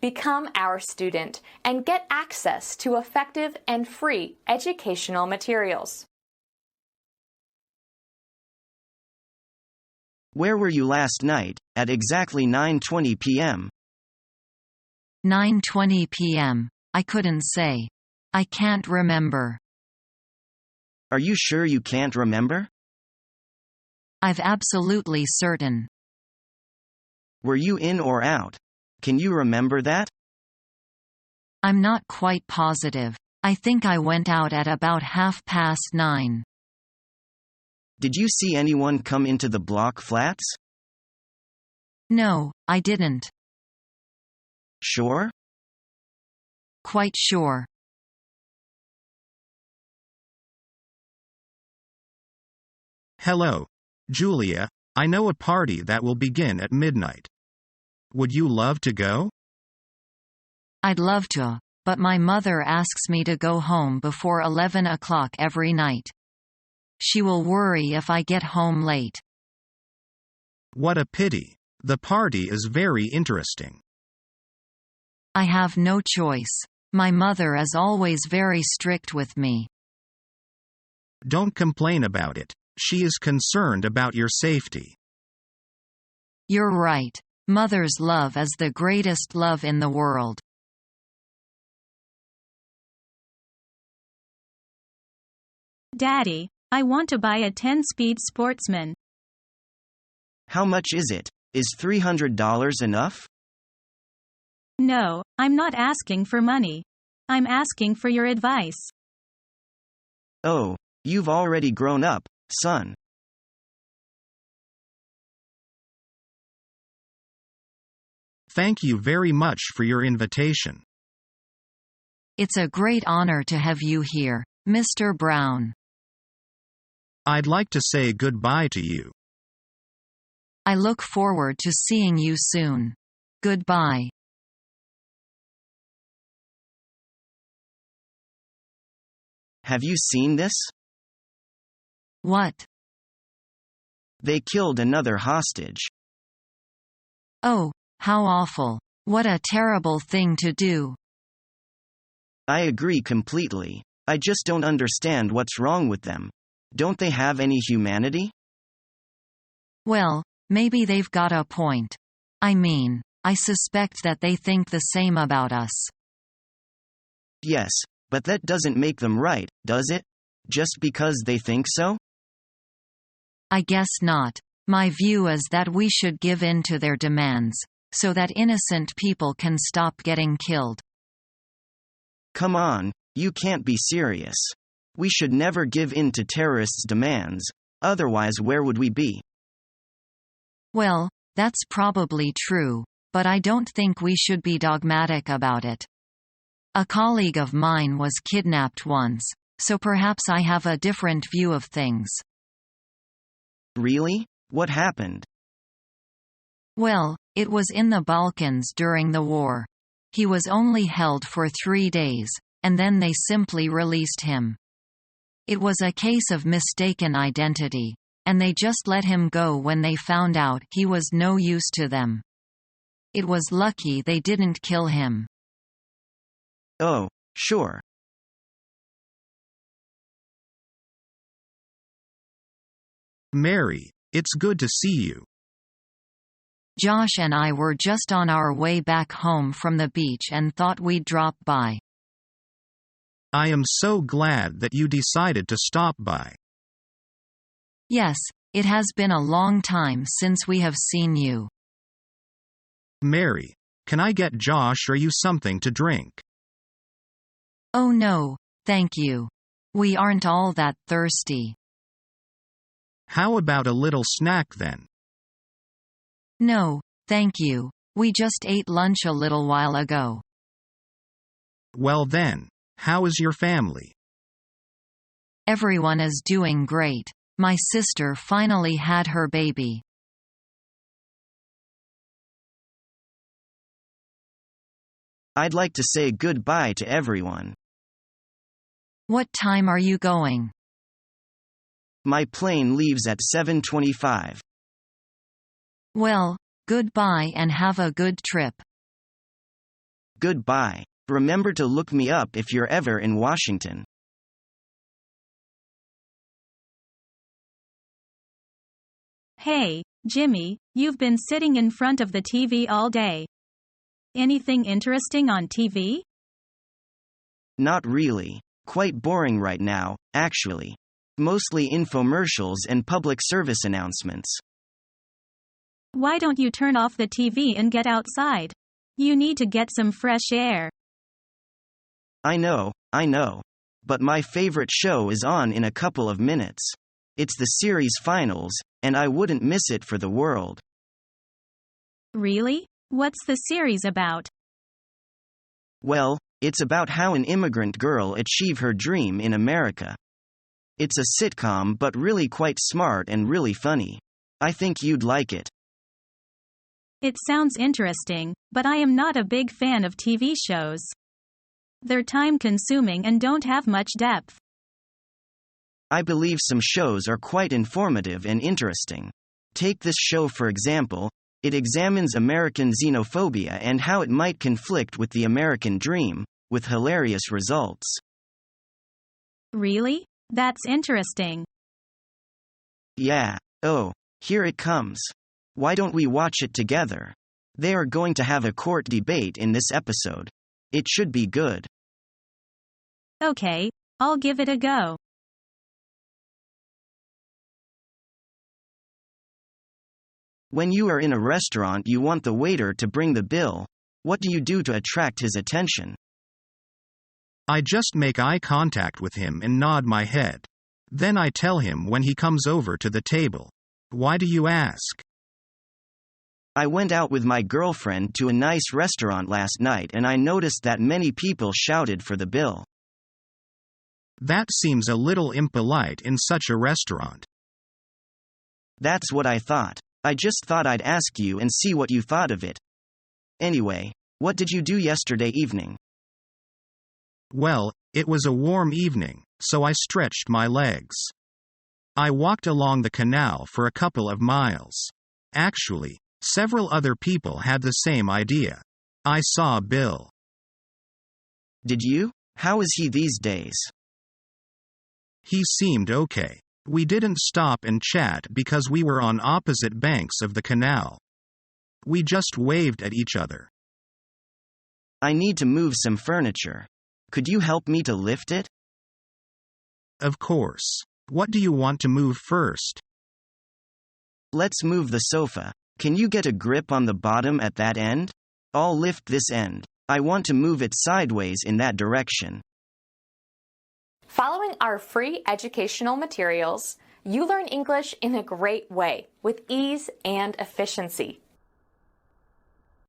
Become our student and get access to effective and free educational materials. Where were you last night, at exactly 9:20 p.m.? 9:20 p.m. I couldn't say. I can't remember. Are you sure you can't remember? I've absolutely certain. Were you in or out? Can you remember that? I'm not quite positive. I think I went out at about 9:30. Did you see anyone come into the block flats? No, I didn't. Sure? Quite sure. Hello, Julia. I know a party that will begin at midnight. Would you love to go? I'd love to, but my mother asks me to go home before 11 o'clock every night. She will worry if I get home late. What a pity. The party is very interesting. I have no choice. My mother is always very strict with me. Don't complain about it. She is concerned about your safety. You're right. Mother's love is the greatest love in the world. Daddy, I want to buy a 10-speed Sportsman. How much is it? Is $300 enough? No, I'm not asking for money. I'm asking for your advice. Oh, you've already grown up, son. Thank you very much for your invitation. It's a great honor to have you here, Mr. Brown. I'd like to say goodbye to you. I look forward to seeing you soon. Goodbye. Have you seen this? What? They killed another hostage. Oh, how awful. What a terrible thing to do. I agree completely. I just don't understand what's wrong with them. Don't they have any humanity? Well, maybe they've got a point. I mean, I suspect that they think the same about us. Yes, but that doesn't make them right, does it? Just because they think so? I guess not. My view is that we should give in to their demands, so that innocent people can stop getting killed. Come on, you can't be serious. We should never give in to terrorists' demands, otherwise where would we be? Well, that's probably true, but I don't think we should be dogmatic about it. A colleague of mine was kidnapped once, so perhaps I have a different view of things. Really? What happened? Well, it was in the Balkans during the war. He was only held for 3 days, and then they simply released him. It was a case of mistaken identity, and they just let him go when they found out he was no use to them. It was lucky they didn't kill him. Oh, sure. Mary, it's good to see you. Josh and I were just on our way back home from the beach and thought we'd drop by. I am so glad that you decided to stop by. Yes, it has been a long time since we have seen you. Mary, can I get Josh or you something to drink? Oh no, thank you. We aren't all that thirsty. How about a little snack then? No, thank you. We just ate lunch a little while ago. Well then, how is your family? Everyone is doing great. My sister finally had her baby. I'd like to say goodbye to everyone. What time are you going? My plane leaves at 7:25. Well, goodbye and have a good trip. Goodbye. Remember to look me up if you're ever in Washington. Hey, Jimmy, you've been sitting in front of the TV all day. Anything interesting on TV? Not really. Quite boring right now, actually. Mostly infomercials and public service announcements. Why don't you turn off the TV and get outside? You need to get some fresh air. I know. But my favorite show is on in a couple of minutes. It's the series finals, and I wouldn't miss it for the world. Really? What's the series about? Well, it's about how an immigrant girl achieved her dream in America. It's a sitcom but really quite smart and really funny. I think you'd like it. It sounds interesting, but I am not a big fan of TV shows. They're time-consuming and don't have much depth. I believe some shows are quite informative and interesting. Take this show for example. It examines American xenophobia and how it might conflict with the American dream, with hilarious results. Really? That's interesting. Yeah. Oh, here it comes. Why don't we watch it together? They are going to have a court debate in this episode. It should be good. Okay, I'll give it a go. When you are in a restaurant, you want the waiter to bring the bill. What do you do to attract his attention? I just make eye contact with him and nod my head. Then I tell him when he comes over to the table. Why do you ask? I went out with my girlfriend to a nice restaurant last night and I noticed that many people shouted for the bill. That seems a little impolite in such a restaurant. That's what I thought. I just thought I'd ask you and see what you thought of it. Anyway, what did you do yesterday evening? Well, it was a warm evening, so I stretched my legs. I walked along the canal for a couple of miles. Actually, several other people had the same idea. I saw Bill. Did you? How is he these days? He seemed okay. We didn't stop and chat because we were on opposite banks of the canal. We just waved at each other. I need to move some furniture. Could you help me to lift it? Of course. What do you want to move first? Let's move the sofa. Can you get a grip on the bottom at that end? I'll lift this end. I want to move it sideways in that direction. Following our free educational materials, you learn English in a great way with ease and efficiency.